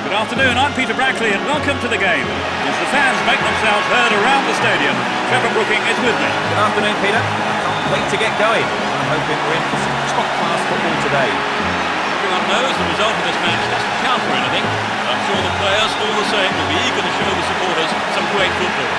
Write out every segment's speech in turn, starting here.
Good afternoon, I'm Peter Brackley and welcome to the game. As the fans make themselves heard around the stadium, Trevor Brooking is with me. Good afternoon, Peter. I can't wait to get going. I'm hoping we're in for some top-class football today. Everyone knows the result of this match doesn't count for anything. I'm sure the players, all the same, will be eager to show the supporters some great football.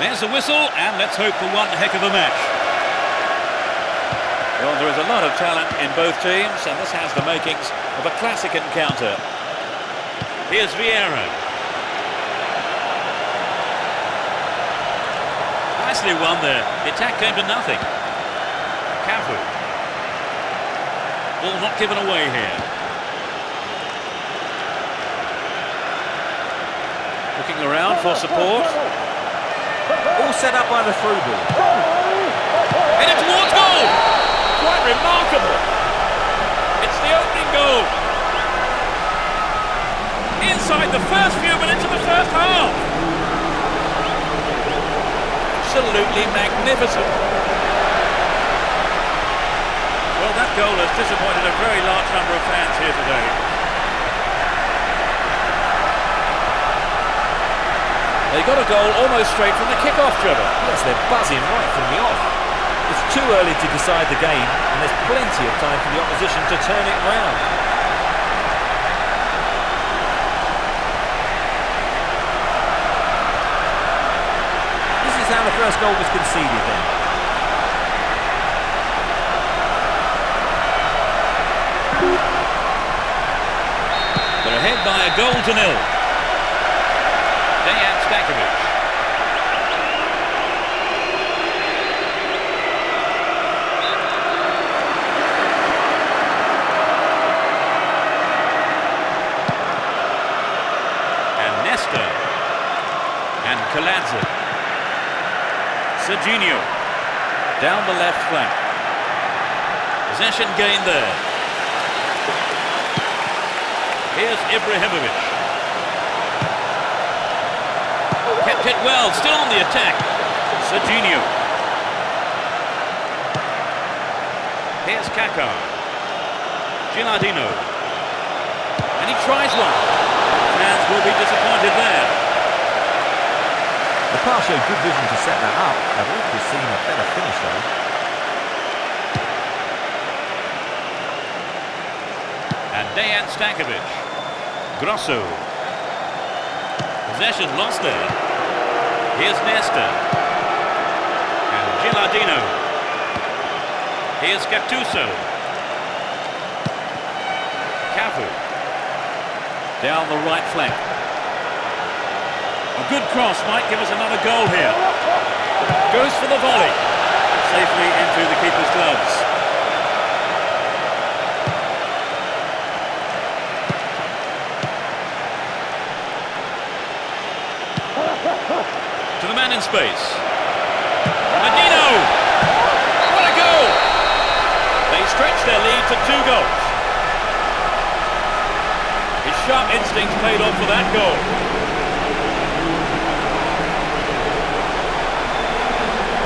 There's the whistle, and let's hope for one heck of a match. Well, there is a lot of talent in both teams, and this has the makings of a classic encounter. Here's Vieira. Nicely won there. The attack came to nothing. Cafu. Ball not given away here. Looking around for support. All set up by the through ball. Headed towards goal! Quite remarkable. It's the opening goal. Inside the first few minutes of the first half. Absolutely magnificent. Well, that goal has disappointed a very large number of fans here today. They got a goal almost straight from the kick-off, Trevor. Yes, they're buzzing right from the off. It's too early to decide the game, and there's plenty of time for the opposition to turn it round. This is how the first goal was conceded then. They're ahead by a goal to nil. And And Kaladze. Serginho. Down the left flank. Possession gained there. Here's Ibrahimovic. Kept it well, still on the attack. Serginho. Here's Kaká. Gilardino. And he tries one. Fans will be disappointed there. The pass showed good vision to set that up. I've always seen a better finish though. And Dejan Stankovic. Grosso. Possession lost there. Here's Nesta. And Gilardino. Here's Gattuso. Cafu. Down the right flank. A good cross might give us another goal here. Goes for the volley. Safely into the keeper's gloves. To the man in space. Medino! What a goal! They stretch their lead to 2 goals. His sharp instincts paid off for that goal.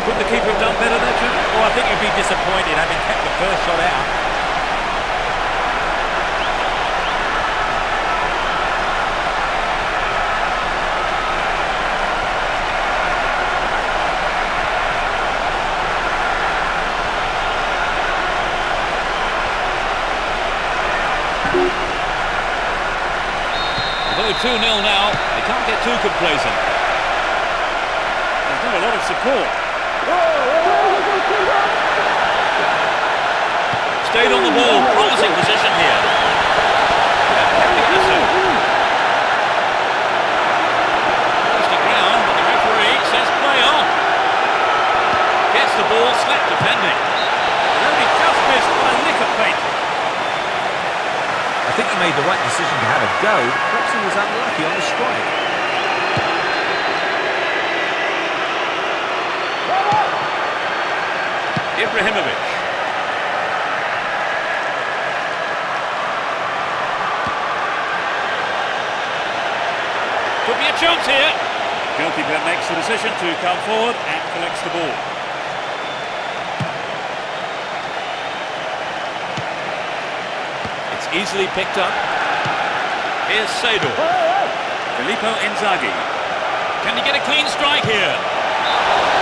Could the keeper have done better there, Jim? Oh, I think you'd be disappointed having kept the first shot out. Although 2-0 now, they can't get too complacent. There's not a lot of support. Stayed on the ball, promising position here. Close to ground, but the referee says play on. Gets the ball, slap defending. Only just missed by a lick of paint. I think he made the right decision to have a go. Perhaps he was unlucky on the strike. Ibrahimovic. Could be a chance here. Goalkeeper makes the decision to come forward and collects the ball. It's easily picked up. Here's Seydou. Filippo Inzaghi. Can he get a clean strike here?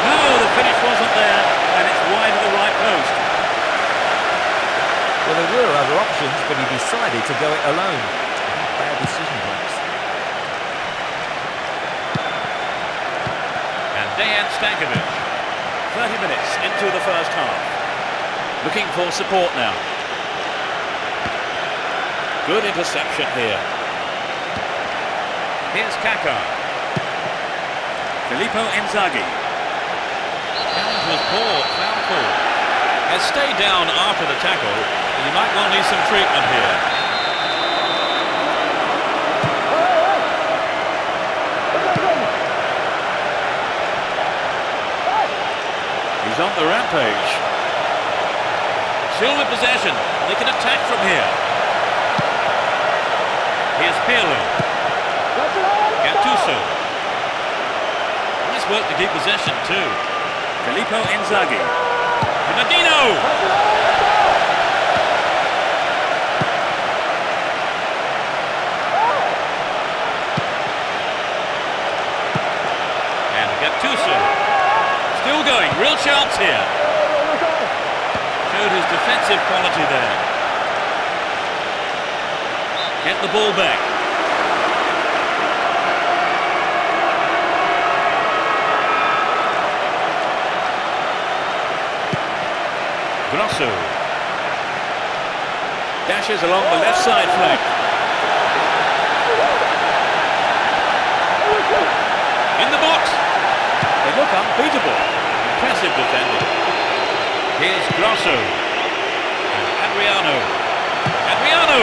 No, the finish wasn't there, and it's wide of the right post. Well, there were other options, but he decided to go it alone. Bad decision, perhaps. And Dejan Stankovic. 30 minutes into the first half. Looking for support now. Good interception here. Here's Kaká. Filippo Inzaghi. Challenge was poor, foul call. Has stayed down after the tackle, and he might well need some treatment here. He's on the rampage. Still with possession. They can attack from here. Here's Pirlo. Gattuso. Nice work to keep possession too. Filippo Inzaghi. Medino! And Gattuso. Still going, real chance here. Showed his defensive quality there. Get the ball back. Grosso. Dashes along the left side flank. In the box. They look unbeatable. Impressive defending. Here's Grosso. And Adriano. Adriano!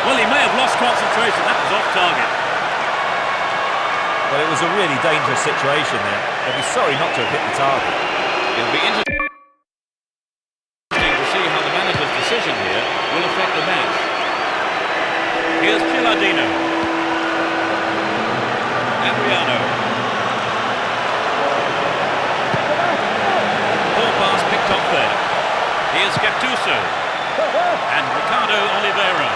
Well, he may have lost concentration. That was off target. Well, it was a really dangerous situation there. They'll be sorry not to have hit the target. It'll be interesting to see how the manager's decision here will affect the match. Here's Chiladino. Adriano. Ball pass picked up there. Here's Gattuso. And Ricardo Oliveira.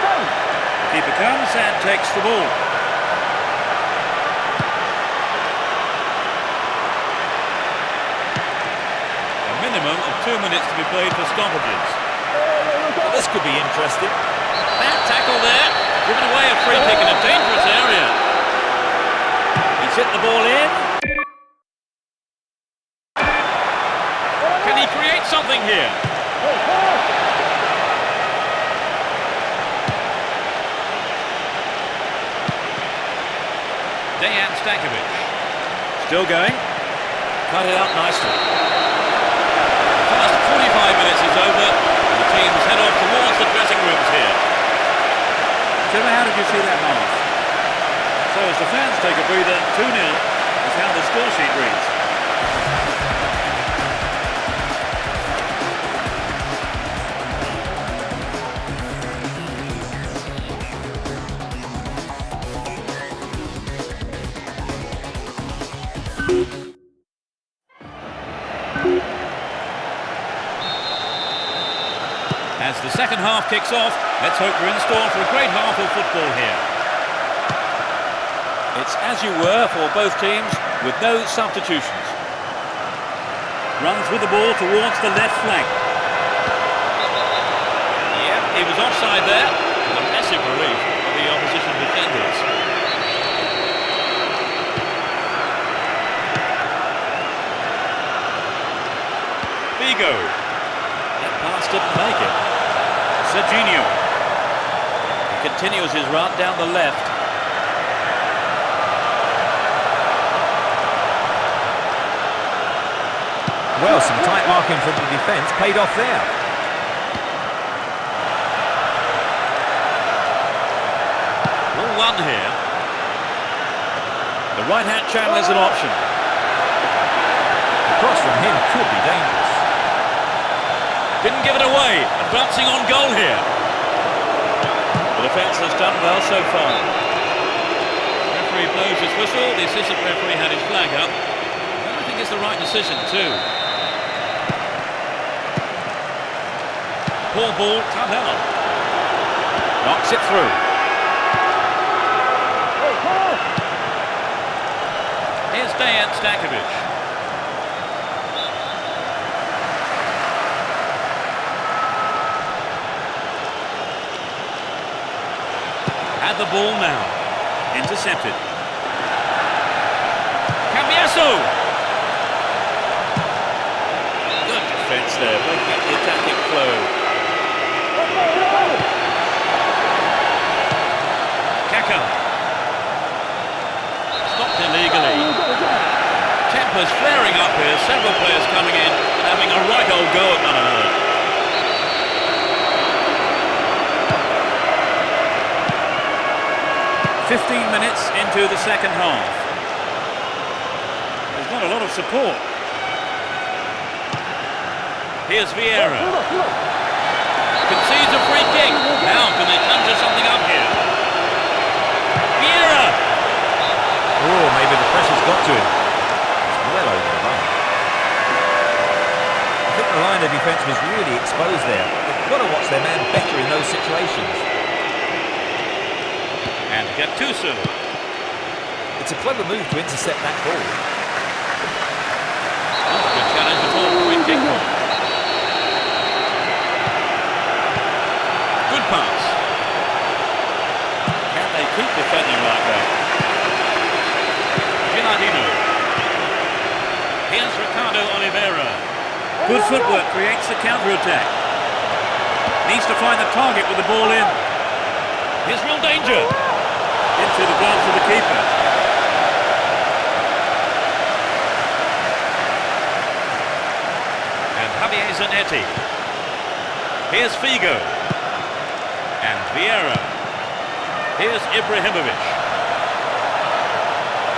Keeper comes and takes the ball. A minimum of 2 minutes to be played for stoppages. Well, this could be interesting. Bad tackle there. Given away a free kick in a dangerous area. He's hit the ball in. Can he create something here? Dejan Stankovic. Still going. Cut it out nicely. The first 45 minutes is over. And the teams head off towards the dressing rooms here. Trevor, how did you see that half? So as the fans take a breather, 2-0 is how the score sheet reads. As the second half kicks off, let's hope we're in store for a great half of football here. It's as you were for both teams, with no substitutions. Runs with the ball towards the left flank. Yep, he was offside there. A massive relief for the opposition defenders. Figo. That pass didn't make it. Serginho. He continues his run down the left. Well, some tight marking from the defence paid off there. Ball one here. The right-hand channel is an option. The cross from him could be dangerous. Didn't give it away. Advancing on goal here. The defence has done well so far. Referee blows his whistle. The assistant referee had his flag up. I think it's the right decision too. Poor ball, Também. Knocks it through. Here's Dejan Stankovic. Had the ball now. Intercepted. Cambiasso! Good defence there, breaking up the attacking flow. Kaka. Stopped illegally. Tempers flaring up here, several players coming in and having a right old go at one another. "15 minutes into the second half. There's not a lot of support. Here's Vieira. Concedes a free kick. Now can they conjure something up here? Vieira! Oh, maybe the pressure's got to him. It's well over the line. I think the line of defence was really exposed there. They've got to watch their man better in those situations. And Gattuso. It's a clever move to intercept that ball. Not a good challenge at all. Free kick. Good pass. Can they keep defending like that? Gilardino. Here's Ricardo Oliveira. Good footwork creates the counter-attack. Needs to find the target with the ball in. Here's real danger. Into the gloves of the keeper. And Javier Zanetti. Here's Figo. And Vieira. Here's Ibrahimovic.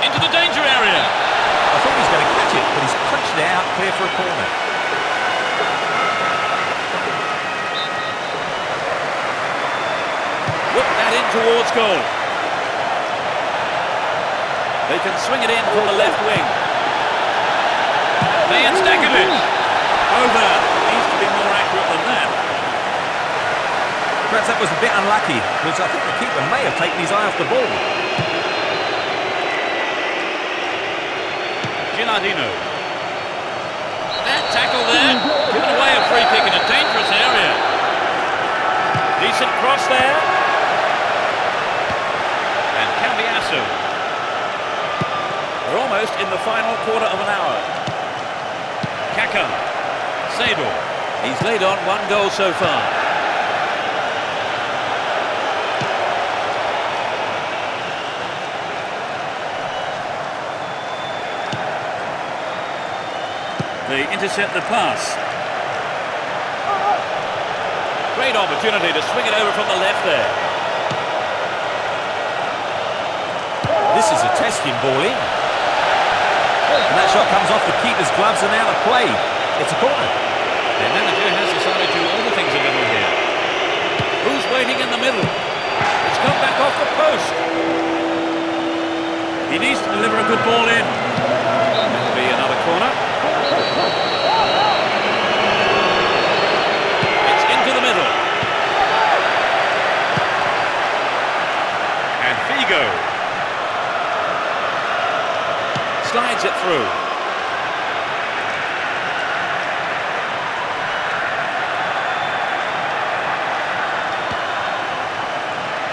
Into the danger area. dished it out clear for a corner. Whip that in towards goal. They can swing it in from the left wing. Bayern de Munique. Over. Needs to be more accurate than that. Perhaps that was a bit unlucky, because I think the keeper may have taken his eye off the ball. Gilardino. That tackle there, giving away a free kick in a dangerous area. Decent cross there. And Cambiasso. We're almost in the final quarter of an hour. Kaka. Sador. He's laid on 1 goal so far. They intercept the pass. Great opportunity to swing it over from the left there. This is a testing ball in. And that shot comes off the keeper's gloves and out of play. It's a corner. Their manager has decided to alter things a little here. Who's waiting in the middle? It's come back off the post. He needs to deliver a good ball in. That'll be another corner. It's into the middle. And Figo slides it through.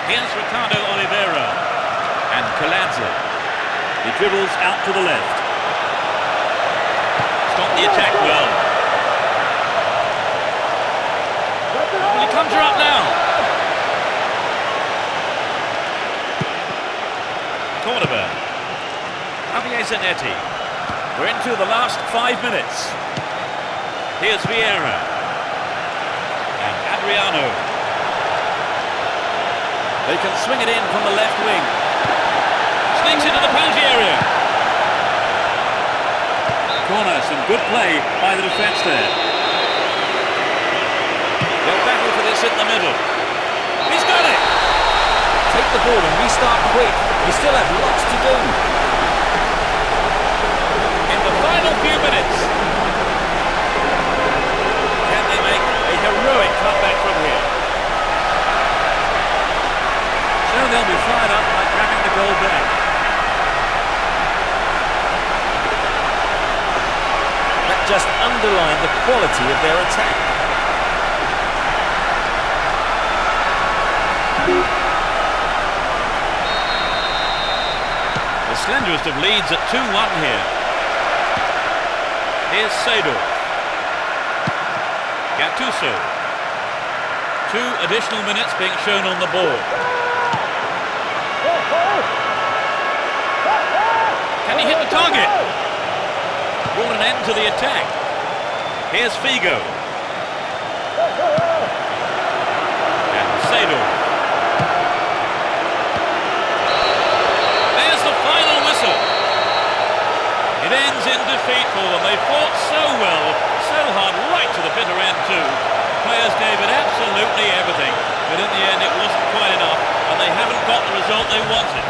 Here's Ricardo Oliveira and Kaladze. He dribbles out to the left. Stop the attack well. Will he conjure up now? Cornerback. Javier Zanetti. We're into the last 5 minutes. Here's Vieira. And Adriano. They can swing it in from the left wing. Sneaks into the penalty area. Corner, some good play by the defence there. They'll battle for this in the middle. He's got it! Take the ball and restart quick. You still have lots to do. In the final few minutes. Can they make a heroic comeback from here? So they'll be fired up by grabbing the goal back. That just underlined the quality of their attack. The slenderest of leads at 2-1 here. Here's Sador. Gattuso. 2 additional minutes being shown on the board. Can he hit the target? Brought an end to the attack. Here's Figo. And Sador. There's the final whistle. It ends in defeat for them. They fought so well, so hard, right to the bitter end too. Players gave it absolutely everything, but in the end it wasn't quite enough, and they haven't got the result they wanted.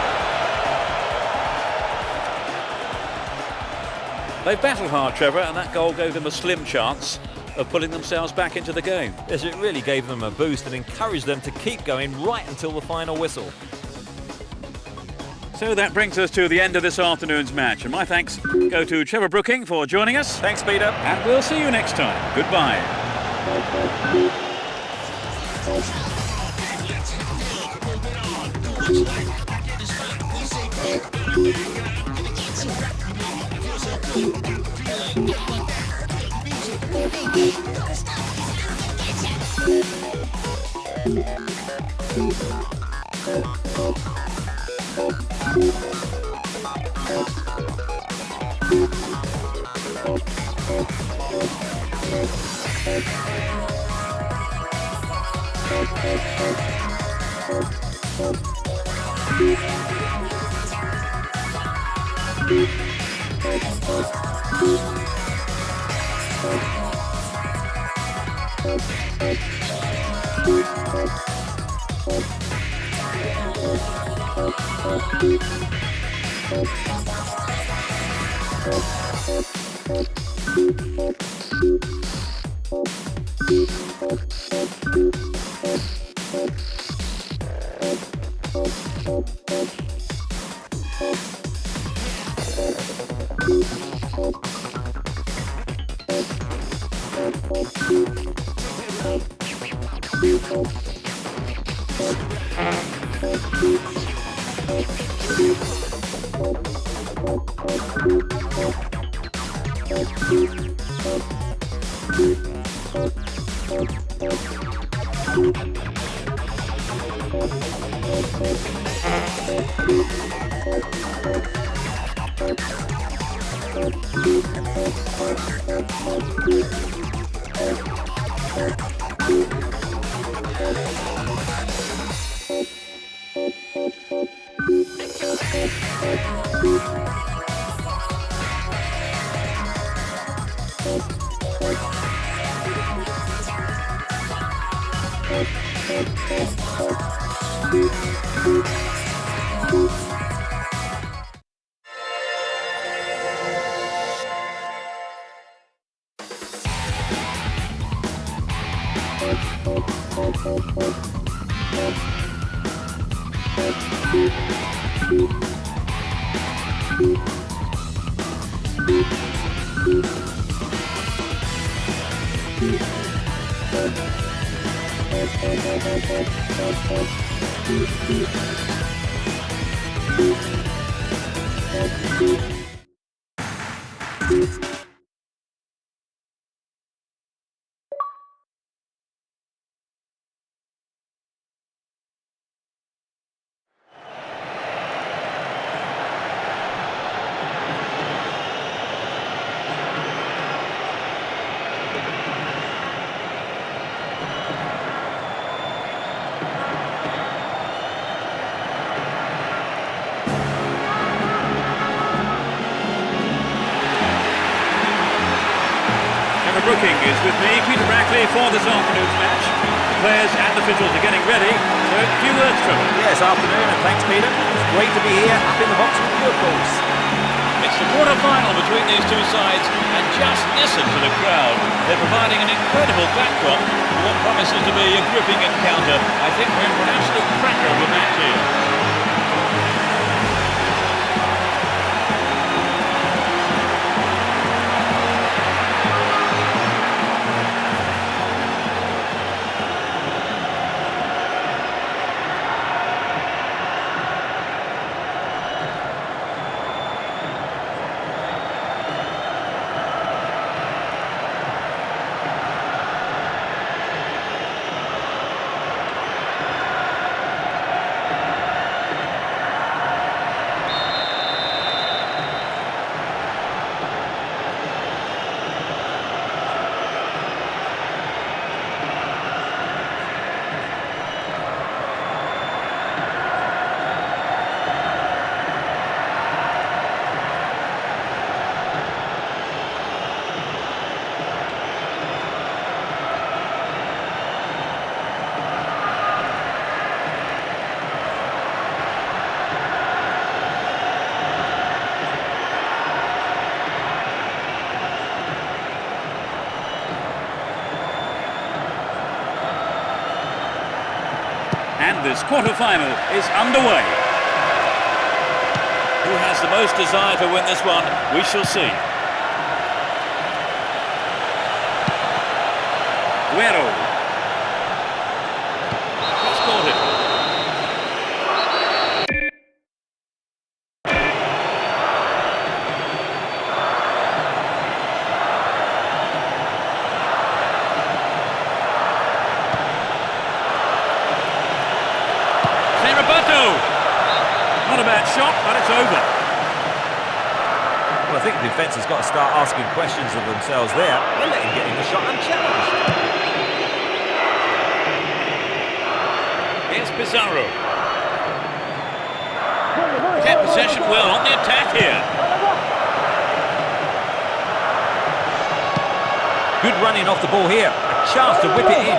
They battled hard, Trevor, and that goal gave them a slim chance of putting themselves back into the game. Yes, it really gave them a boost and encouraged them to keep going right until the final whistle. So that brings us to the end of this afternoon's match, and my thanks go to Trevor Brooking for joining us. Thanks, Peter. And we'll see you next time. Goodbye. Brooking is with me, Peter Brackley, for this afternoon's match. The players and officials are getting ready, so a few words from them. Yes, afternoon, and thanks, Peter. It's great to be here, up in the box with you, of course. It's the quarter-final between these two sides, and just listen to the crowd. They're providing an incredible backdrop for what promises to be a gripping encounter. I think we're in for an absolute cracker of a match here. And this quarter-final is underway. Who has the most desire to win this one? We shall see. Guerrero. He's caught it. Not a bad shot, but it's over. Well, I think the defence has got to start asking questions of themselves there. They're letting him get in the shot unchallenged. Here's Pizarro. Kept possession well on the attack here. Good running off the ball here. A chance to whip it in.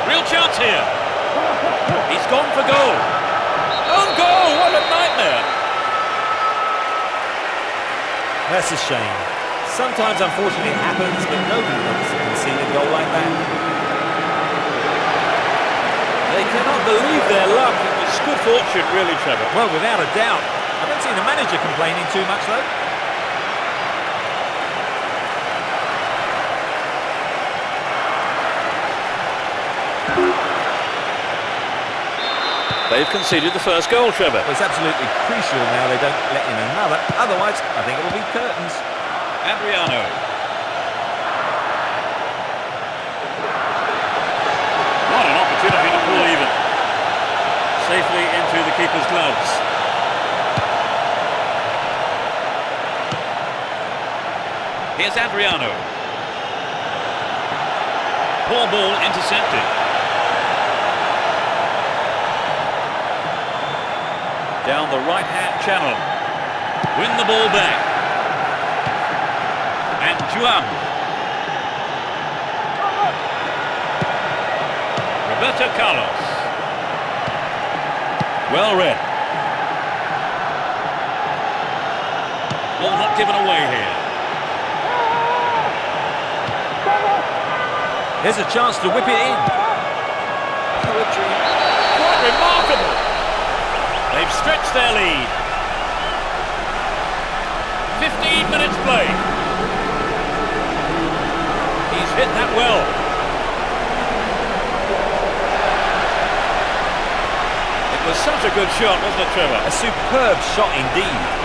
Real chance here. He's gone for goal. Own goal, what a nightmare. That's a shame. Sometimes, unfortunately, it happens, but nobody wants to concede a goal like that. They cannot believe their luck. It was good fortune, really, Trevor. Well, without a doubt. I don't see the manager complaining too much, though. They've conceded the first goal, Trevor. Well, it's absolutely crucial now they don't let in another. Otherwise, I think it will be curtains. Adriano. What an opportunity to pull even. Safely into the keeper's gloves. Here's Adriano. Poor ball intercepted. Down the right-hand channel. Win the ball back. And Juan. Roberto Carlos. Well read. Ball not given away here. There's a chance to whip it in. Poetry. Quite remarkable. They've stretched their lead. 15 minutes played. He's hit that well. It was such a good shot, wasn't it, Trevor? A superb shot indeed.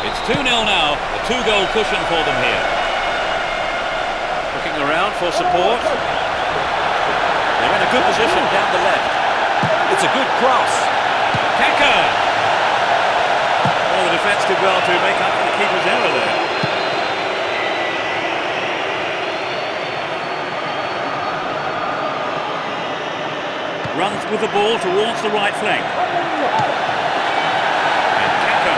It's 2-0 now, a 2-goal cushion for them here. Looking around for support. They're in a good position down the left. It's a good cross. Kaka! Well, the defence did well to make up for the keeper's error there. Runs with the ball towards the right flank. And Kaka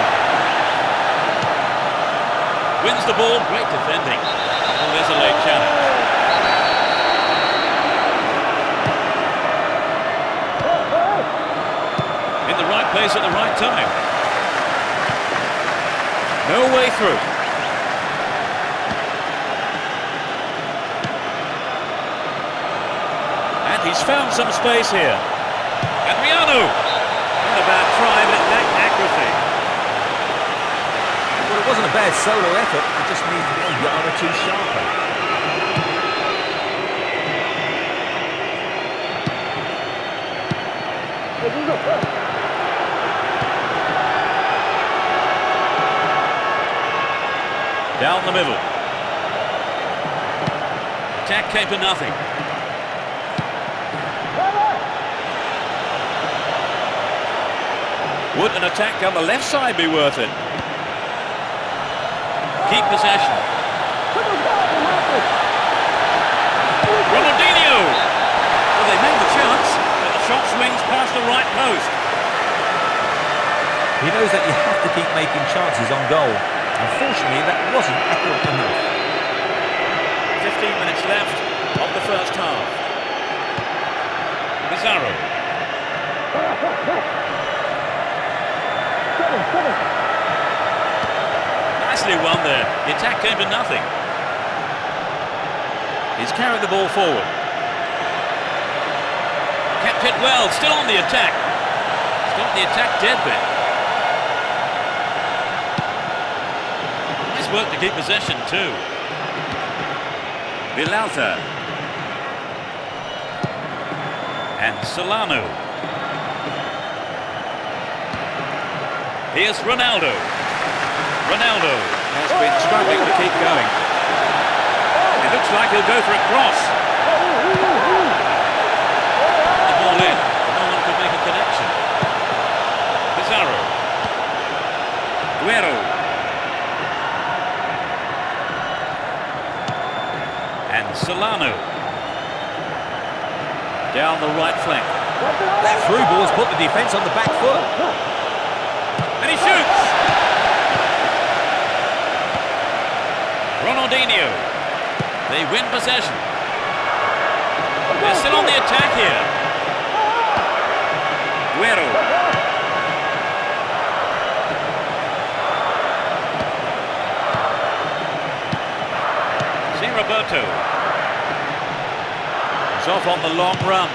wins the ball, great defending. Oh, there's a late challenge. In the right place at the right time. No way through. And he's found some space here. Adriano! Not a bad try, but it lacked accuracy. Well, it wasn't a bad solo effort. It just needs to be a yard or two sharper. Down the middle. Attack came to nothing. Would an attack down the left side be worth it? Keep possession. Ronaldinho! Well, they made the chance, but the shot swings past the right post. He knows that you have to keep making chances on goal. Unfortunately, that wasn't accurate enough. 15 minutes left of the first half. Pizarro. Nicely won there. The attack came to nothing. He's carried the ball forward. Kept it well, still on the attack. Stopped the attack dead there. Nice work to keep possession too. Villalta. And Solano. Here's Ronaldo. Ronaldo has been struggling to keep going. It looks like he'll go for a cross. The ball in. No one could make a connection. Pizarro. Guerrero. Solano. Down the right flank. That through ball's put the defence on the back foot. And he shoots! Ronaldinho. They win possession. They're still on the attack here. Guerrero. Roberto is off on the long run.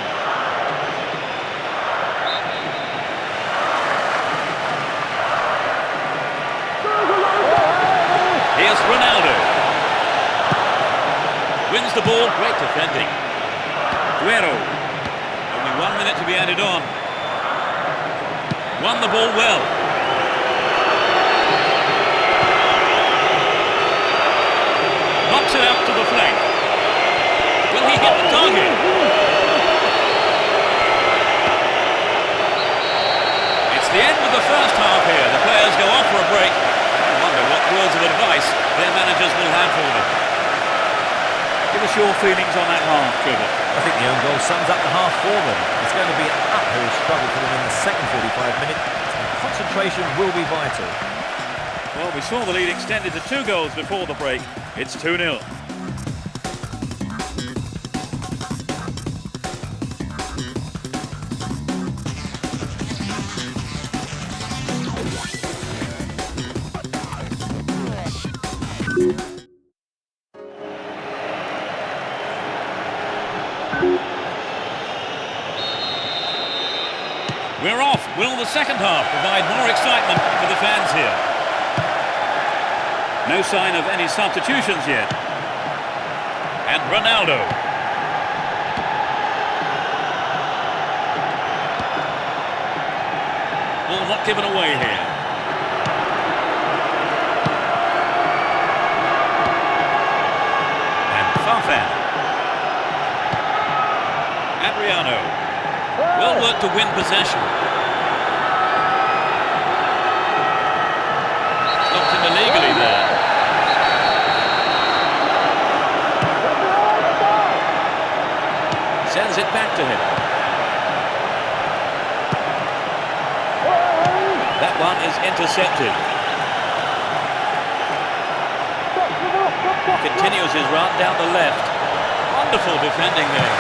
Here's Ronaldo. Wins the ball, great defending. Guerrero, only 1 minute to be added on. Won the ball well. Knocks it out to the flank. Will he hit the target? It's the end of the first half here. The players go off for a break. I wonder what words of advice their managers will have for them. Give us your feelings on that half, Trevor. I think the own goal sums up the half for them. It's going to be an uphill struggle for them in the second 45 minutes. Concentration will be vital. Well, we saw the lead extended to 2 goals before the break. It's 2-0. We're off. Will the second half provide more excitement for the fans here? No sign of any substitutions yet. And Ronaldo. Ball not given away here. And Farfan. Adriano. Well worked to win possession. Stopped him illegally there. Sends it back to him. That one is intercepted. Continues his run down the left. Wonderful defending there.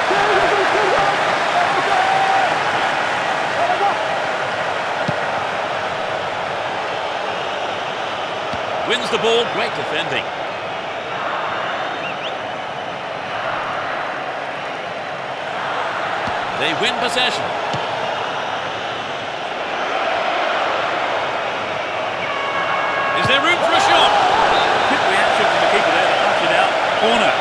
Wins the ball, great defending. They win possession. Is there room for a shot? Quick reaction from the keeper there to punch it out. Corner.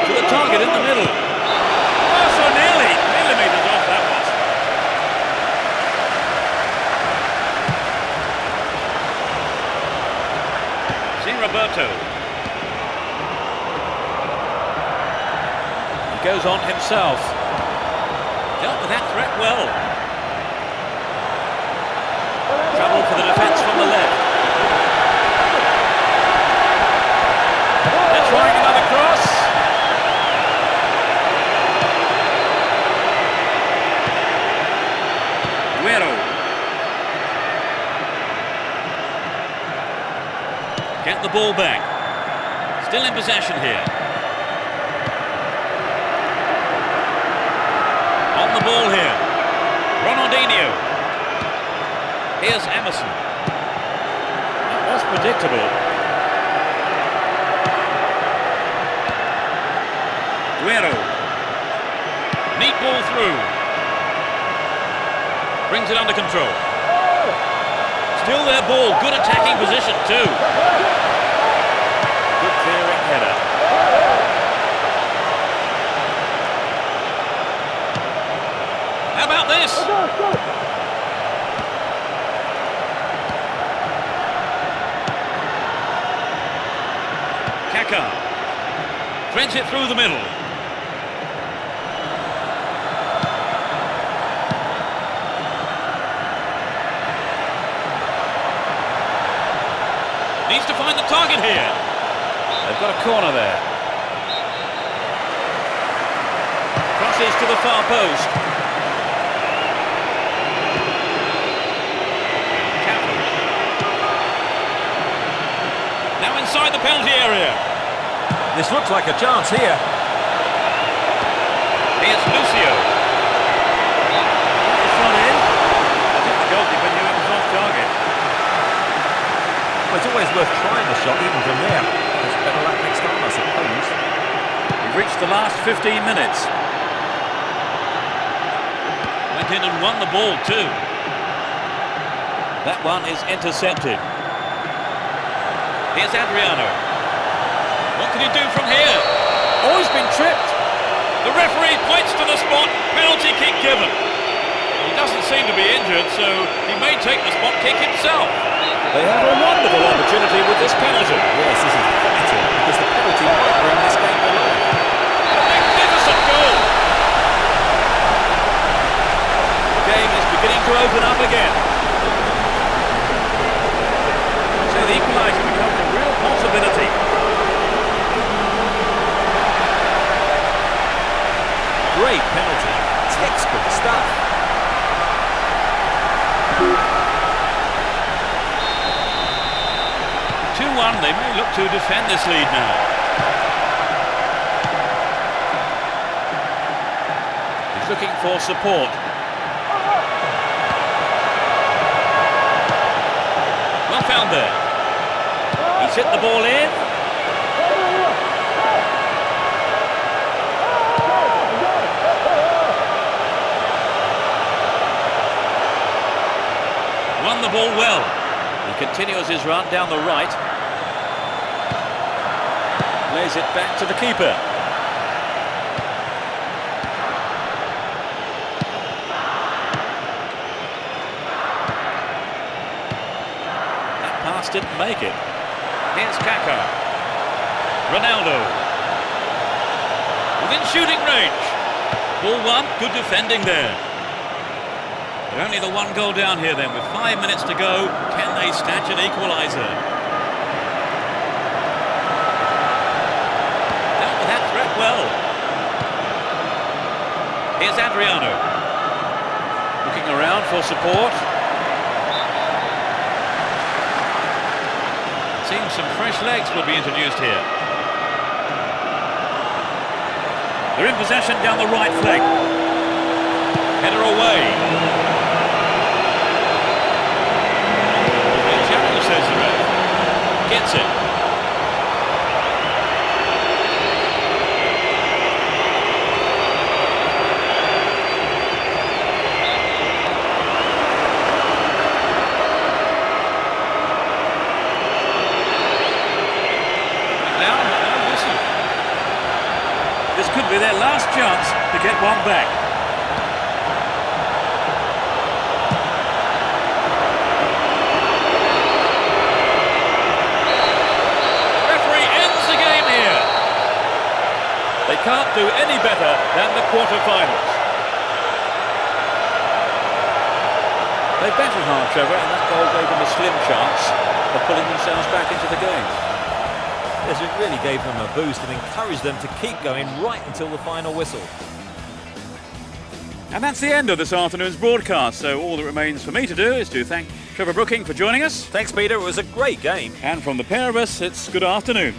To the target in the middle. Oh, so nearly. Millimetres off that was. Roberto. He goes on himself. Dealt with that threat well. Trouble for the defence from the left. They're trying another cross. Guerrero. Get the ball back. Still in possession here. On the ball here. Ronaldinho. Here's Emerson. That was predictable. Guerrero. Neat ball through. Brings it under control. Still their ball. Good attacking position too. Good clearing header. How about this? Kaka. Threads it through the middle. target here. They've got a corner there. Crosses to the far post. Now inside the penalty area. This looks like a chance here. Here's Lucio. It's not in. I think the goalkeeper knew it was off target. Well, it's always worth trying the shot, even from there. There's better luck next time, I suppose. We've reached the last 15 minutes. Went in and won the ball too. That one is intercepted. Here's Adriano. What can he do from here? Oh, he's been tripped. The referee points to the spot. Penalty kick given. He doesn't seem to be injured, so he may take the spot kick himself. They have a wonderful opportunity with this penalty. Yes, this is vital, because the penalty might bring this game to life. A magnificent goal. The game is beginning to open up again. So the equaliser becomes a real possibility. Great penalty. Textbook stuff. They may look to defend this lead now. He's looking for support. Well found there. He's hit the ball in. Won the ball well. He continues his run down the right. Lays it back to the keeper. That pass didn't make it. Here's Kaká. Ronaldo. Within shooting range. Ball one, good defending there. But only the one goal down here then. With 5 minutes to go, can they snatch an equaliser? Well, here's Adriano, looking around for support. Seems some fresh legs will be introduced here. They're in possession down the right flank. Header away. Challenge, says the ref. Gets it. Could be their last chance to get one back. Referee ends the game here. They can't do any better than the quarter-finals. They battled hard, Trevor, and that goal gave them a slim chance of pulling themselves back into the game. Yes, it really gave them a boost and encouraged them to keep going right until the final whistle. And that's the end of this afternoon's broadcast, so all that remains for me to do is to thank Trevor Brooking for joining us. Thanks, Peter. It was a great game. And from the pair of us, it's good afternoon.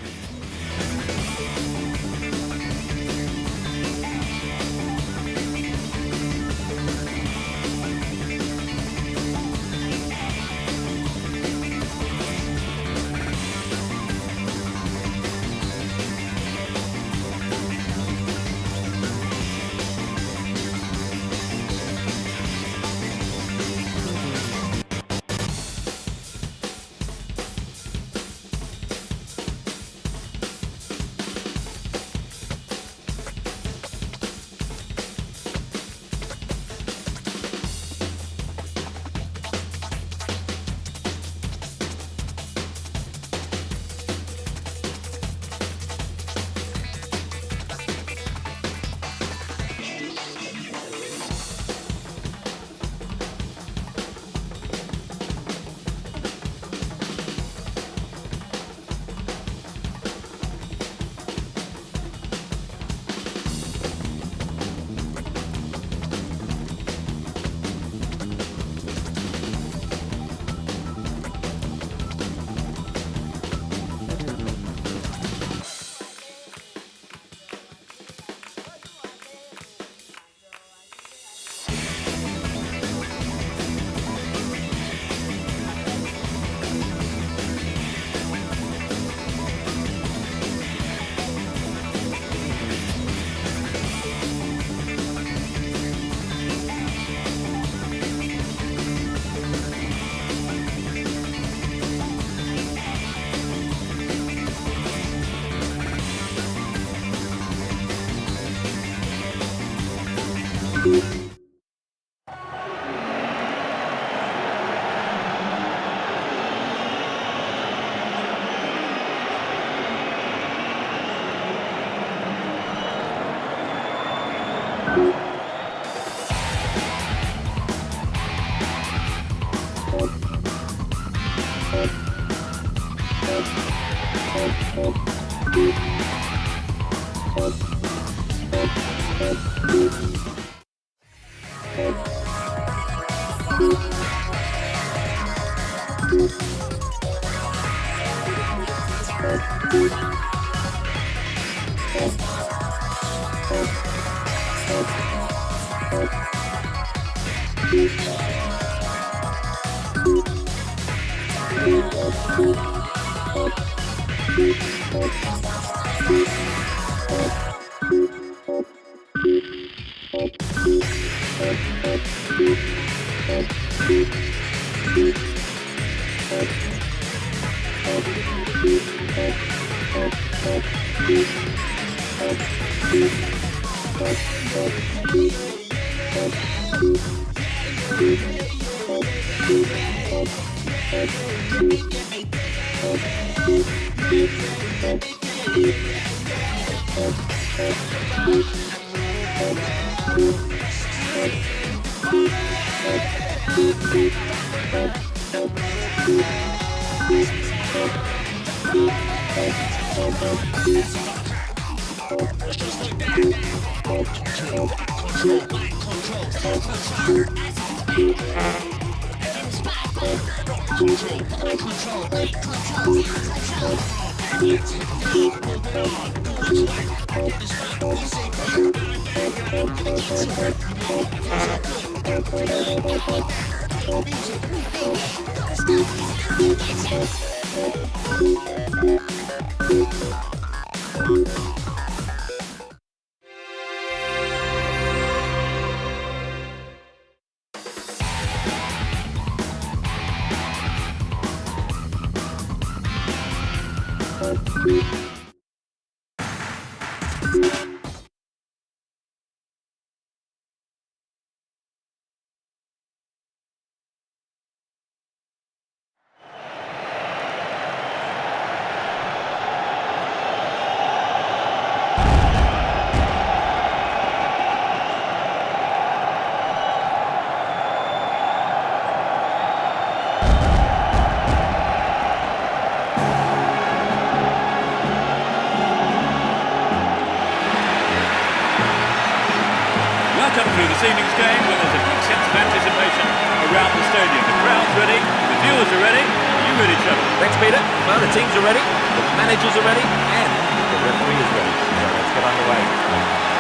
Welcome to this evening's game where there's a big sense of anticipation around the stadium. The crowd's ready, the viewers are ready. Are you ready, Trevor? Thanks, Peter. Well, the teams are ready, the managers are ready, and the referee is ready. So let's get underway.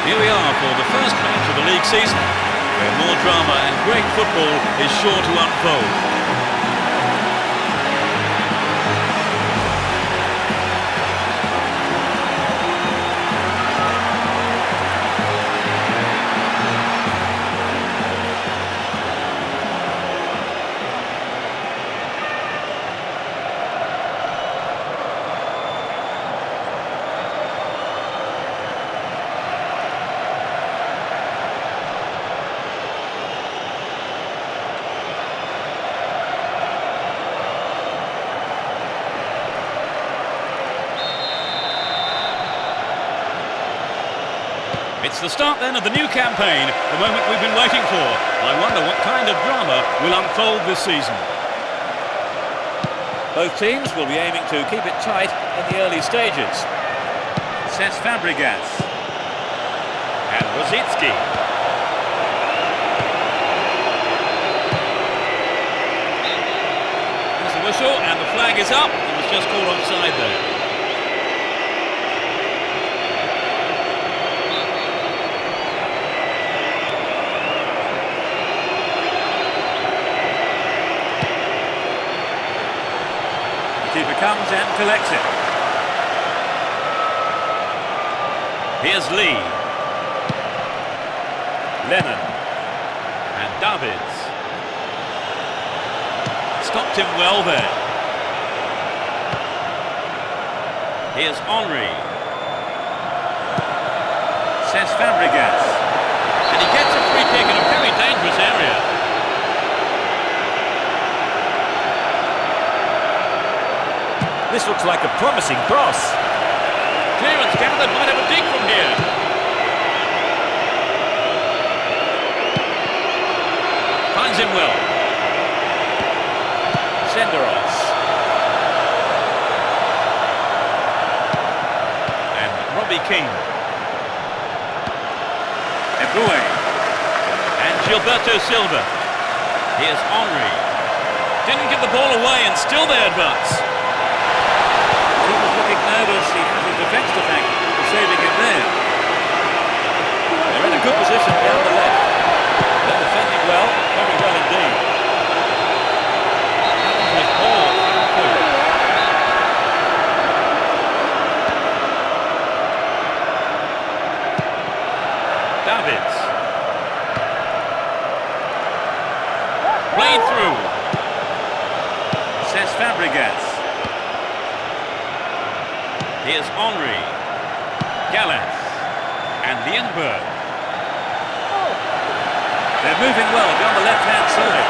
Here we are for the first match of the league season, where more drama and great football is sure to unfold. It's the start then of the new campaign, the moment we've been waiting for. I wonder what kind of drama will unfold this season. Both teams will be aiming to keep it tight in the early stages. Cesc Fabregas and Rosicki. There's the whistle and the flag is up. It was just called offside there. Keeper comes and collects it. Here's Lee. Lennon. And Davids. Stopped him well there. Here's Henry. Cesc Fabregas. And he gets a free kick in a very dangerous area. This looks like a promising cross. Clearance gathered, might have a dig from here. Finds him well. Senderos. And Robbie Keane. Eboué. And Gilberto Silva. Here's Henry. Didn't give the ball away and still they advance. He was looking nervous. He has a defence to thank for saving him there. They're in a good position down the left. They're defending well, very well indeed. With ball. Davids. Played through. Says Fabregas. Here's Henry. Gallas. And Lienberg. They're moving well down the left-hand side.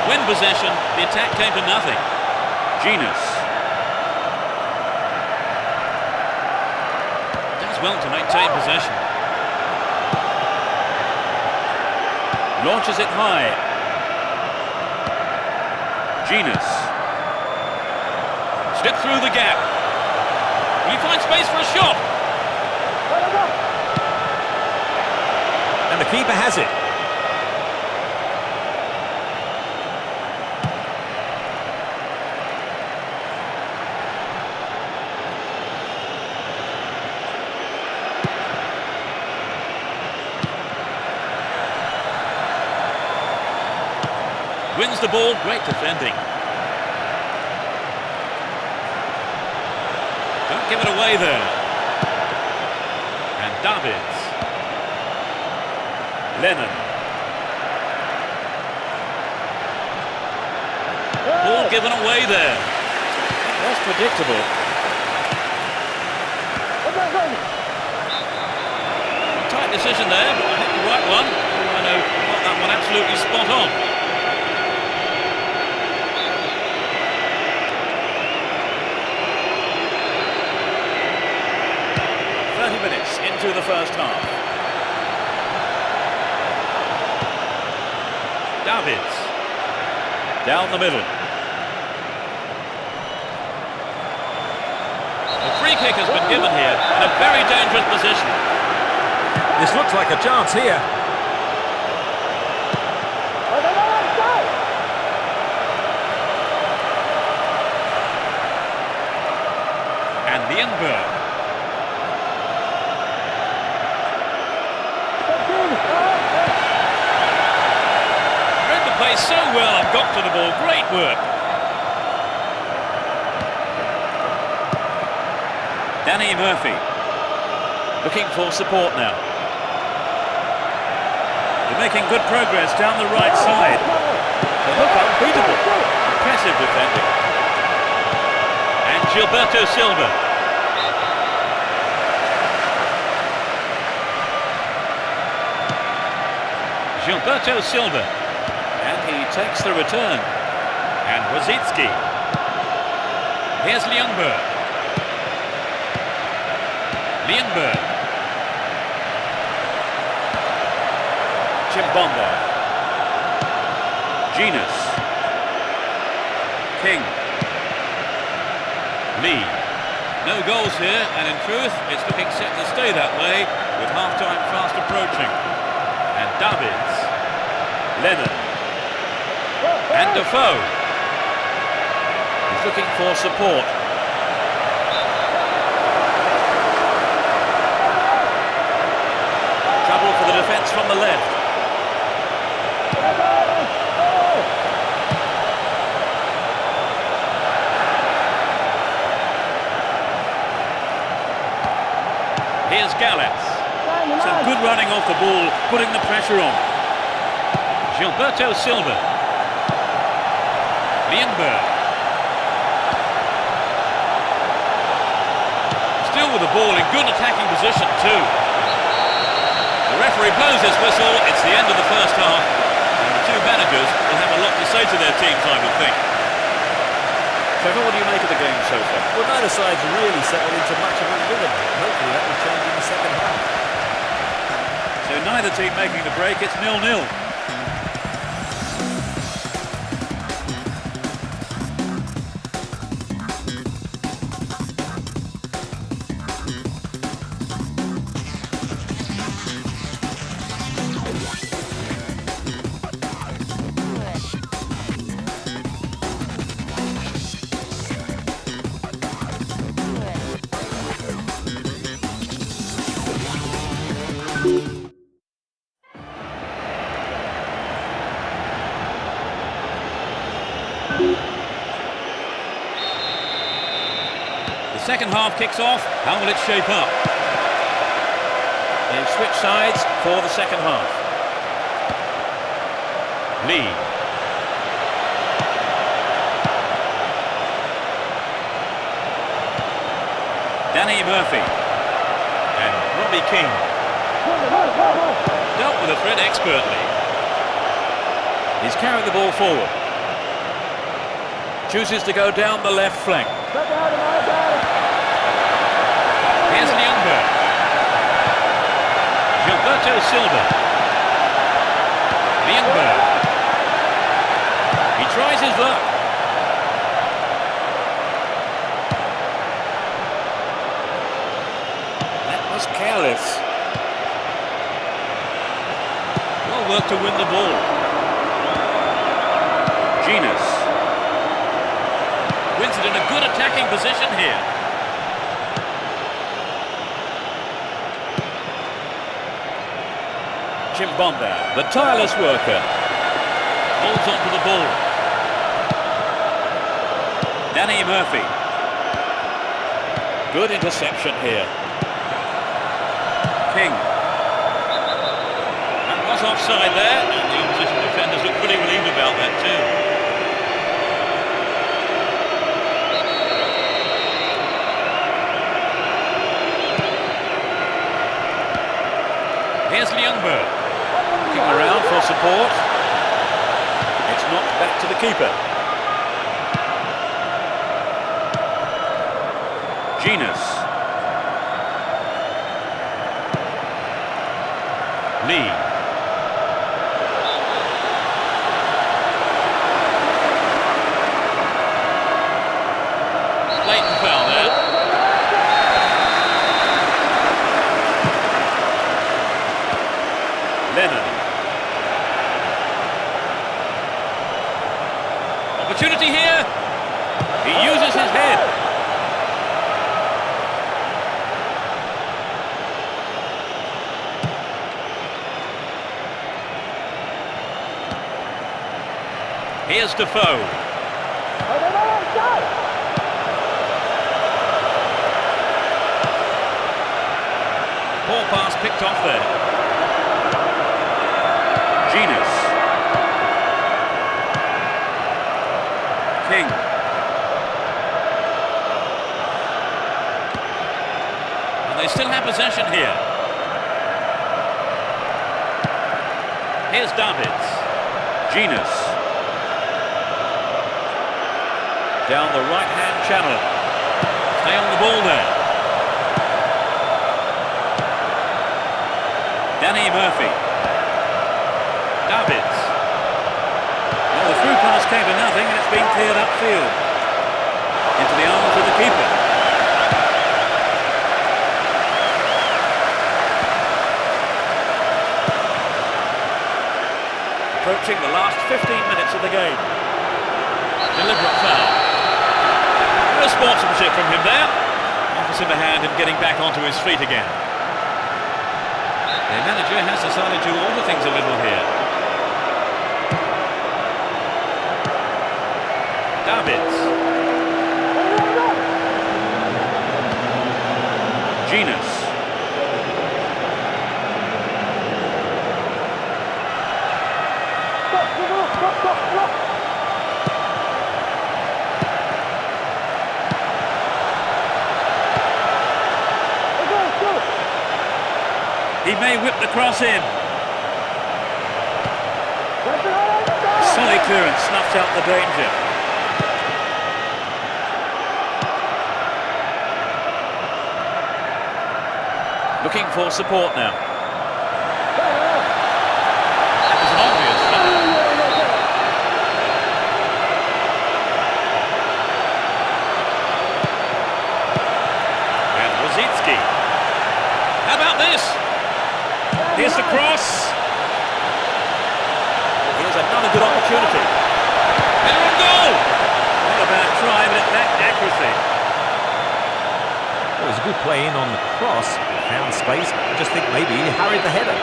Win possession, the attack came to nothing. Genus. Does well to maintain possession. Launches it high. Genus. Slip through the gap. Will he find space for a shot? And the keeper has it. Wins the ball, great defending. Don't give it away there. And Davids. Lennon. Ball given away there. That's predictable. Tight decision there, but I think the right one. I know got that one absolutely spot on. Minutes into the first half. Davids. Down the middle. A free kick has been given here in a very dangerous position. This looks like a chance here. And Lienberg. Plays so well and got to the ball. Great work. Danny Murphy. Looking for support now. They're making good progress down the right side. They look unbeatable. Impressive defending. And Gilberto Silva. Gilberto Silva. And he takes the return. And Wazitsky. Here's Lienberg. Lienberg. Chimbomba. Genus. King. Lee. No goals here, and in truth, it's looking set to stay that way, with half-time fast approaching. And Davids. Lennon. And Defoe. He's looking for support. Trouble for the defence from the left. Here's Gallas. Some good running off the ball, putting the pressure on. Gilberto Silva. Lienberg. Still with the ball in good attacking position too. The referee blows his whistle. It's the end of the first half. And the two managers will have a lot to say to their teams, I would think. Trevor, what do you make of the game so far? Well, neither side's really settled into much of a rhythm. Hopefully that will change in the second half. So neither team making the break. It's 0-0. second half kicks off. How will it shape up? They've switched sides for the second half. Lee. Danny Murphy. And Robbie King. Dealt with the threat expertly. He's carried the ball forward. Chooses to go down the left flank. Here's Ljungberg. Gilberto Silva. Ljungberg. He tries his luck. That was careless. Well worked to win the ball. Genus. Wins it in a good attacking position here. Chimbonda, the tireless worker, holds on to the ball. Danny Murphy. Good interception here. King. That was offside there, and the opposition defenders look pretty relieved about that too. Here's Ljungberg. Looking around for support. It's knocked back to the keeper. Genus. Lee. Blatant foul there. Lennon. Opportunity here. He uses his head. Here's Defoe. Poor pass picked off there. Genus. King. And they still have possession here. Here's Davids. Genus. Down the right-hand channel. Stay on the ball there. Danny Murphy. Davids. Well, the through pass came to nothing and it's been cleared upfield. Into the arms of the keeper. Approaching the last 15 minutes of the game. Deliberate foul. No sportsmanship from him there. Offers him a hand in getting back onto his feet again. The manager has decided to alter things a little here. Davids. Genus. He may whip the cross in. Solid clearance snuffs out the danger. Looking for support now. That was an obvious foul. And Rosicki. How about this? Here's the cross. Here's another good opportunity. And a goal! Not a bad try, but it lacked accuracy. It was a good play in on the cross. Found space. I just think maybe he hurried the header.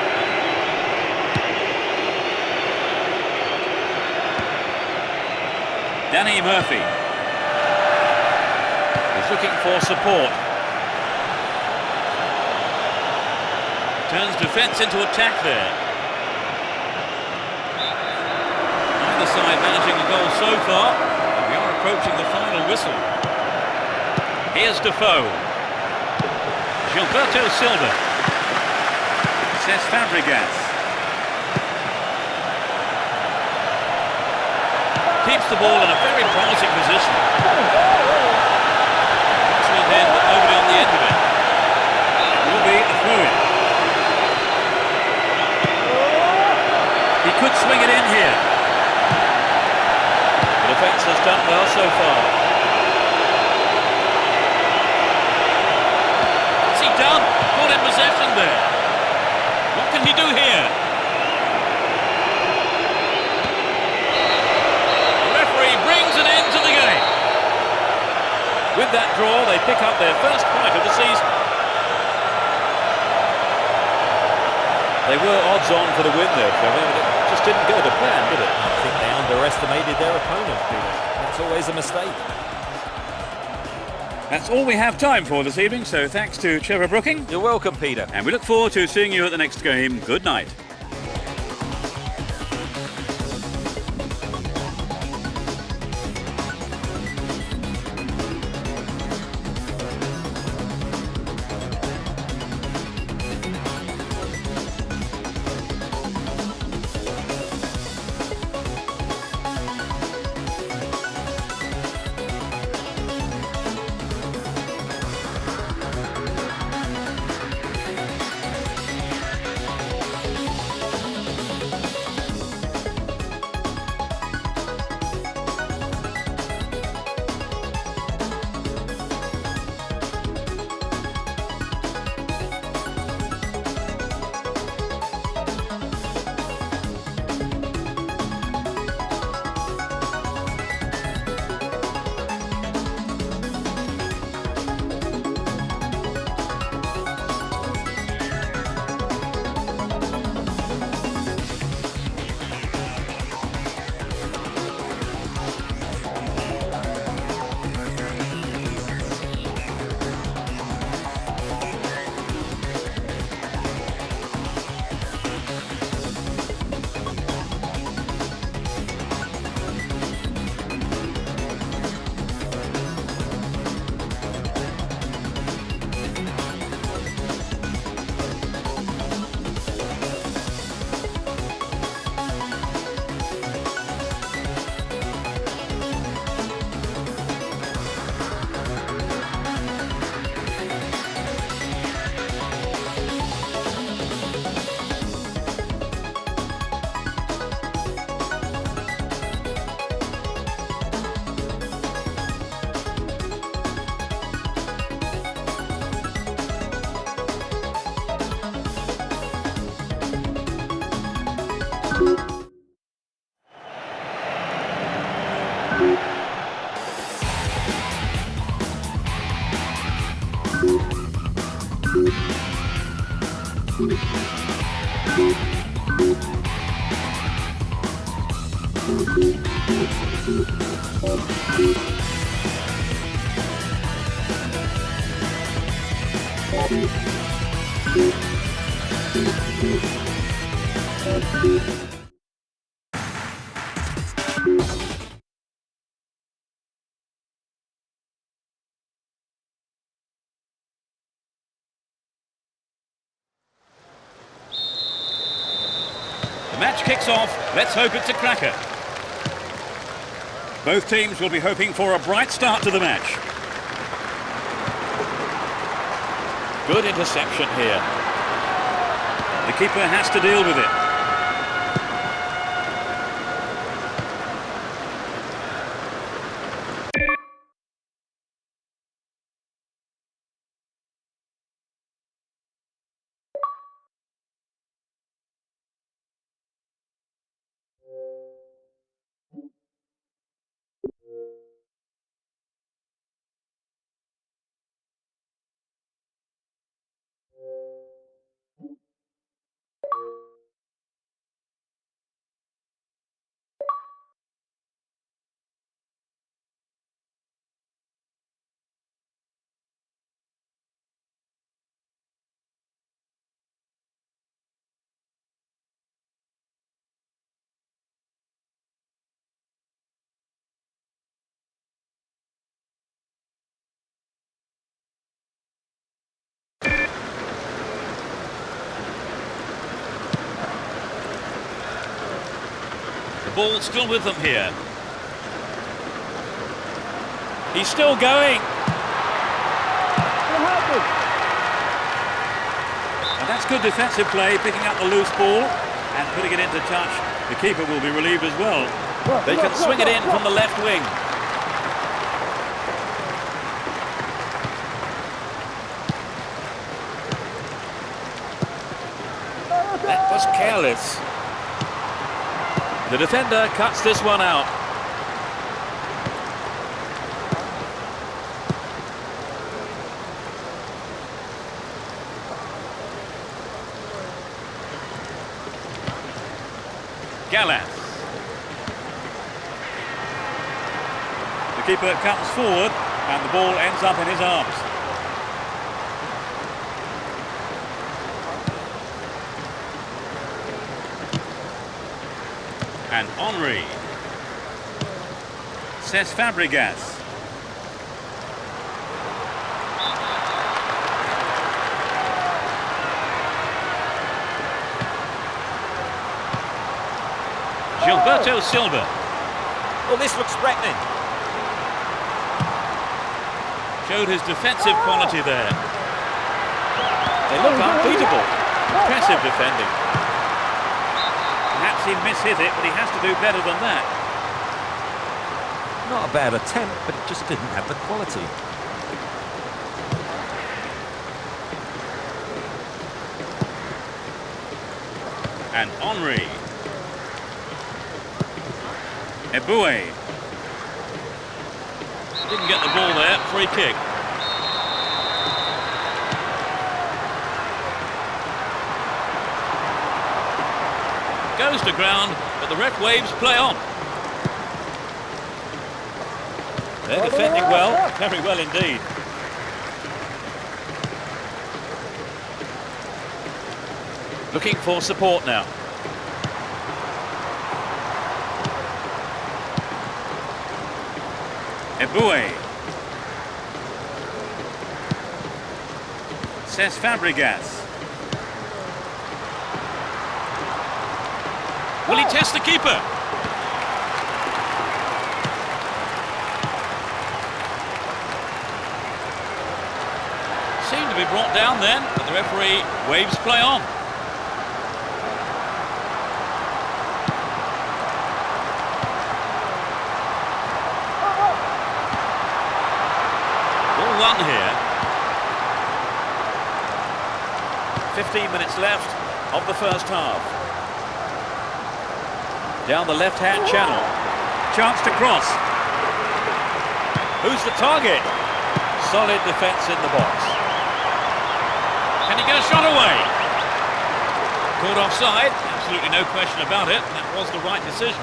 Danny Murphy. He's looking for support. Turns defence into attack there. Either side managing a goal so far. And we are approaching the final whistle. Here's Defoe. Gilberto Silva. Says Fabregas. Keeps the ball in a very promising position. Excellent in, but nobody on the end of it. It will be a throw-in. He could swing it in here. The defence has done well so far. What's he done? Caught in possession there. What can he do here? The referee brings an end to the game. With that draw, they pick up their first point of the season. They were odds on for the win there, Trevor, but it just didn't go to plan, did it? I think they underestimated their opponent, Peter. That's always a mistake. That's all we have time for this evening, so thanks to Trevor Brooking. You're welcome, Peter. And we look forward to seeing you at the next game. Good night. The match kicks off. Let's hope it's a cracker. Both teams will be hoping for a bright start to the match. Good interception here. The keeper has to deal with it. ball still with them here. He's still going. And that's good defensive play, picking up the loose ball and putting it into touch. The keeper will be relieved as well. They can swing it in from the left wing. That was careless. The defender cuts this one out. Gallas. The keeper comes forward and the ball ends up in his arms. And Henry. Cesc Fabregas. Gilberto Silva. Well, this looks threatening. Showed his defensive quality there. They look unbeatable. Impressive defending. Perhaps he mishit it, but he has to do better than that. Not a bad attempt, but it just didn't have the quality. And Henry. Eboué. Didn't get the ball there. Free kick. Goes to ground, but the ref waves play on. They're defending well, very well indeed. Looking for support now. Eboué. Cesc Fabregas. Will he test the keeper? Seemed to be brought down then, but the referee waves play on. Ball one here. 15 minutes left of the first half. Down the left-hand channel. Chance to cross. Who's the target? Solid defence in the box. Can he get a shot away? Caught offside. Absolutely no question about it. That was the right decision.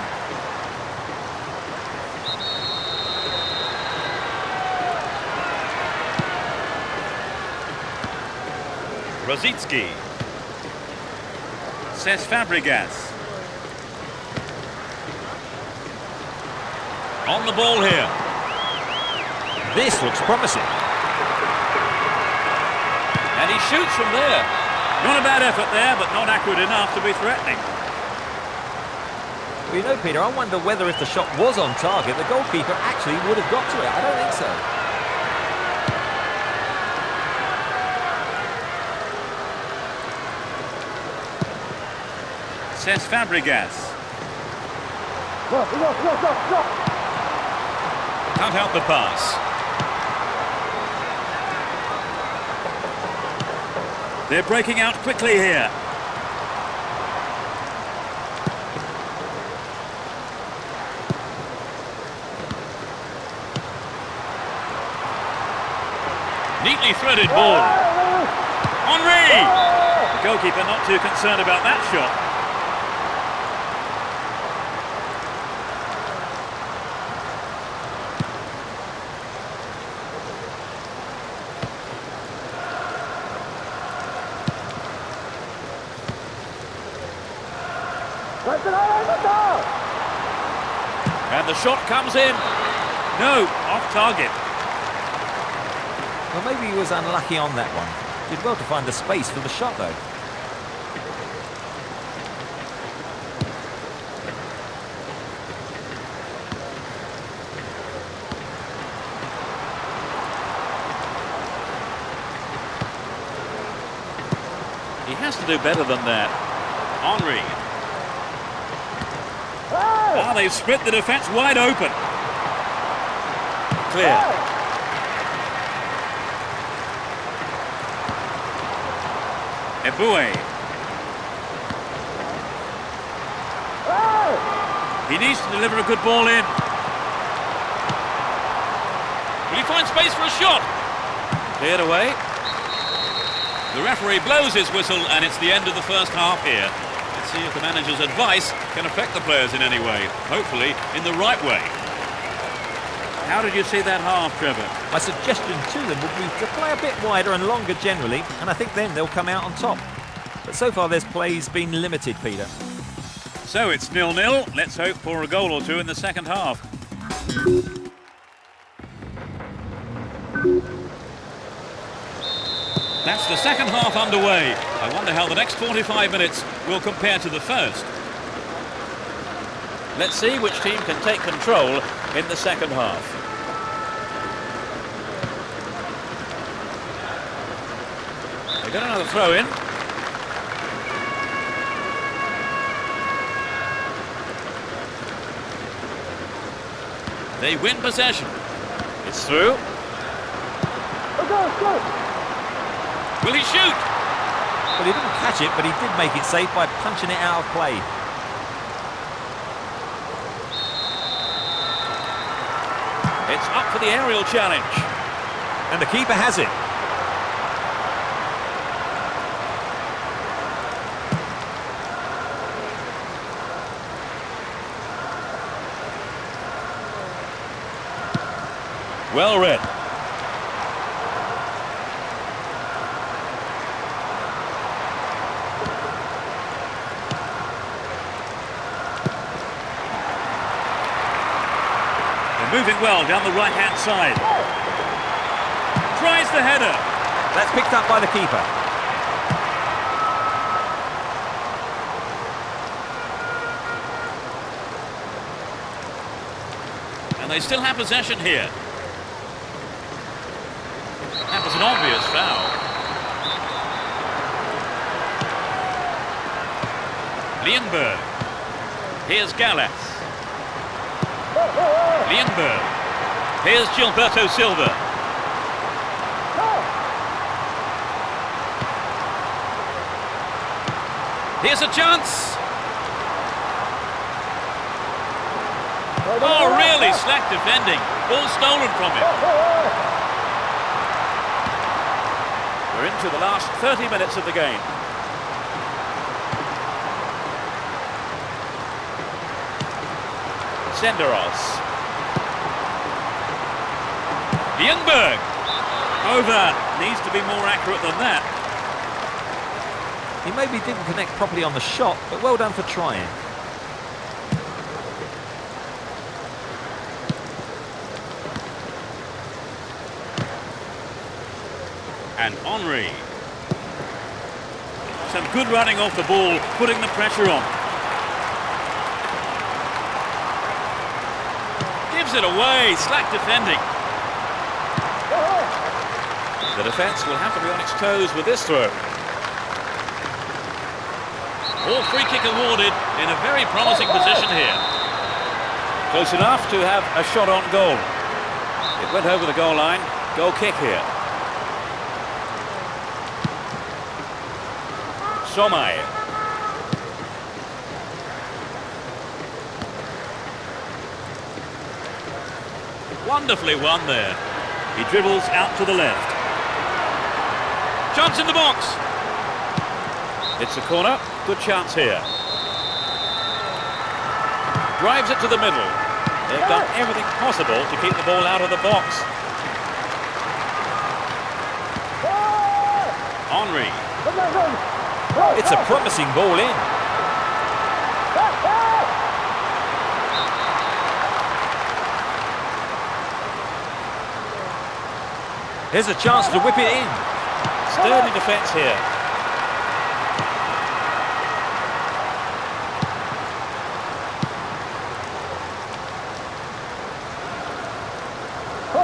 Rosicki. Cesc Fabregas. On the ball here. This looks promising. And he shoots from there. Not a bad effort there, but not accurate enough to be threatening. Well, you know, Peter, I wonder whether if the shot was on target, the goalkeeper actually would have got to it. I don't think so. Cesc Fabregas. Cut out the pass. They're breaking out quickly here. Neatly threaded ball. Henry! The goalkeeper not too concerned about that shot. And the shot comes in. No, off target. Well, maybe he was unlucky on that one. Did well to find the space for the shot, though. has to do better than that. Henry. Ah, they've split the defence wide open. Clear. Eboué. He needs to deliver a good ball in. Will he find space for a shot? Cleared away. The referee blows his whistle and it's the end of the first half here. Let's see if the manager's advice can affect the players in any way. Hopefully in the right way. How did you see that half, Trevor? My suggestion to them would be to play a bit wider and longer generally, and I think then they'll come out on top. But so far their play's been limited, Peter. So it's 0-0. Let's hope for a goal or two in the second half. That's the second half underway. I wonder how the next 45 minutes will compare to the first. Let's see which team can take control in the second half. They got another throw in. They win possession. It's through. Will he shoot? Well, he didn't catch it, but he did make it safe by punching it out of play. It's up for the aerial challenge. And the keeper has it. Well read. They're moving well down the right-hand side. Tries the header. That's picked up by the keeper. And they still have possession here. That was an obvious foul. Lienberg. Here's Gallas. Lienberg. Here's Gilberto Silva. Here's a chance. Oh, really slack defending. Ball stolen from him. We're into the last 30 minutes of the game. Senderos. Lienberg. Over. Needs to be more accurate than that. He maybe didn't connect properly on the shot, but well done for trying. And Henry. Some good running off the ball, putting the pressure on. Gives it away, slack defending. The defence will have to be on its toes with this throw. Ball free kick awarded in a very promising position here. Close enough to have a shot on goal. It went over the goal line. Goal kick here. Somai. Wonderfully won there. He dribbles out to the left. Chance in the box. It's a corner. Good chance here. Drives it to the middle. They've done everything possible to keep the ball out of the box. Henry. It's a promising ball in. Here's a chance to whip it in. Sturdy defence here.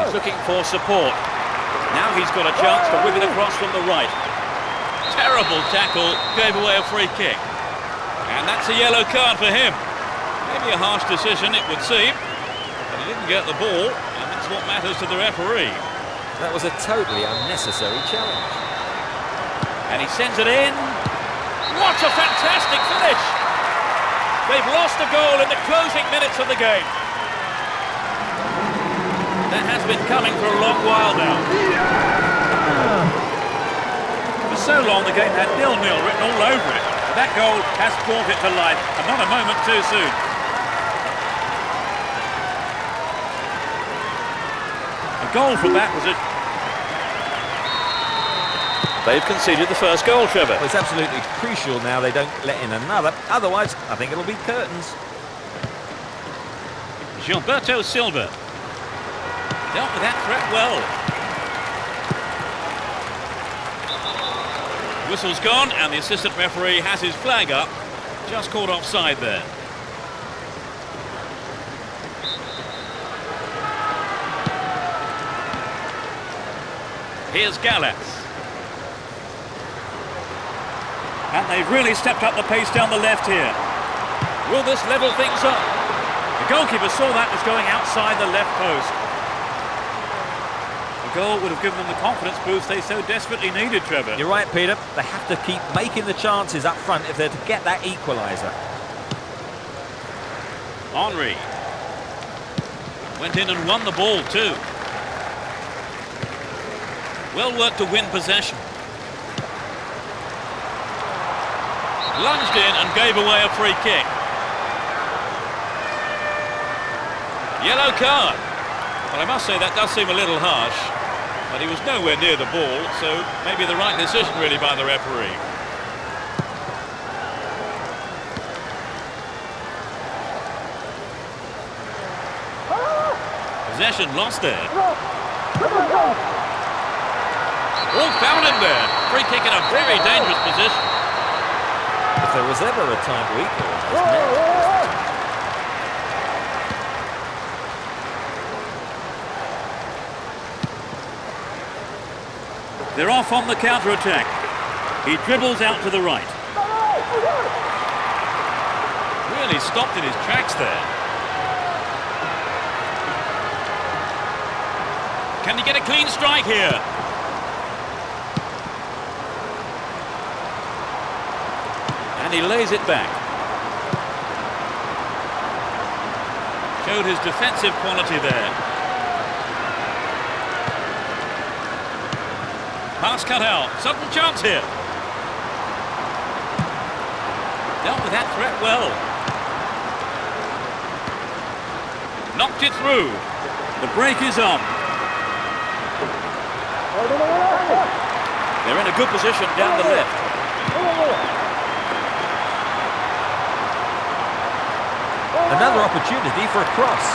He's looking for support. Now he's got a chance to whip it across from the right. Terrible terrible tackle gave away a free kick. And that's a yellow card for him. Maybe a harsh decision, it would seem. But he didn't get the ball, and that's what matters to the referee. That was a totally unnecessary challenge. And he sends it in. What a fantastic finish! They've lost a goal in the closing minutes of the game. That has been coming for a long while now. For so long the game had 0-0 written all over it. But that goal has brought it to life, and not a moment too soon. A goal from that was it. They've conceded the first goal, Trevor. Well, it's absolutely crucial now they don't let in another. Otherwise, I think it'll be curtains. Gilberto Silva dealt with that threat well. Whistle's gone, and the assistant referee has his flag up. Just caught offside there. Here's Gallas. And they've really stepped up the pace down the left here. Will this level things up? The goalkeeper saw that was going outside the left post. The goal would have given them the confidence boost they so desperately needed, Trevor. You're right, Peter. They have to keep making the chances up front if they're to get that equaliser. Henry went in and won the ball too. Well worked to win possession. Lunged in and gave away a free kick. Yellow card. Well, I must say that does seem a little harsh, but he was nowhere near the ball, so maybe the right decision really by the referee. Possession lost there. Oh, found him there. Free kick in a very dangerous position. If there was ever a time to equalise, it's now. They're off on the counter-attack. He dribbles out to the right. Really stopped in his tracks there. Can he get a clean strike here? And he lays it back. Showed his defensive quality there. Pass cut out. Sudden chance here. Dealt with that threat well. Knocked it through. The break is on. They're in a good position down the left. Another opportunity for a cross.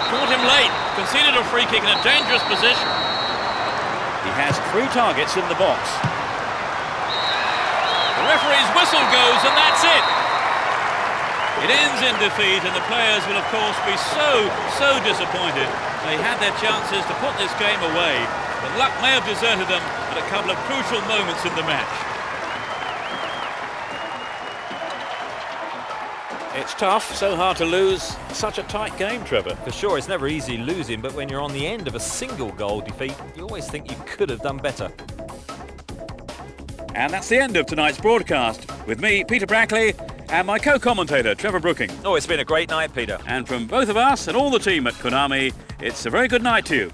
Caught him late. Conceded a free kick in a dangerous position. He has 3 targets in the box. The referee's whistle goes, and that's it. It ends in defeat, and the players will, of course, be so disappointed. They had their chances to put this game away, but luck may have deserted them at a couple of crucial moments in the match. It's tough, so hard to lose such a tight game, Trevor. For sure, it's never easy losing, but when you're on the end of a single goal defeat, you always think you could have done better. And that's the end of tonight's broadcast, with me, Peter Brackley, and my co-commentator, Trevor Brooking. Oh, it's been a great night, Peter. And from both of us and all the team at Konami, it's a very good night to you.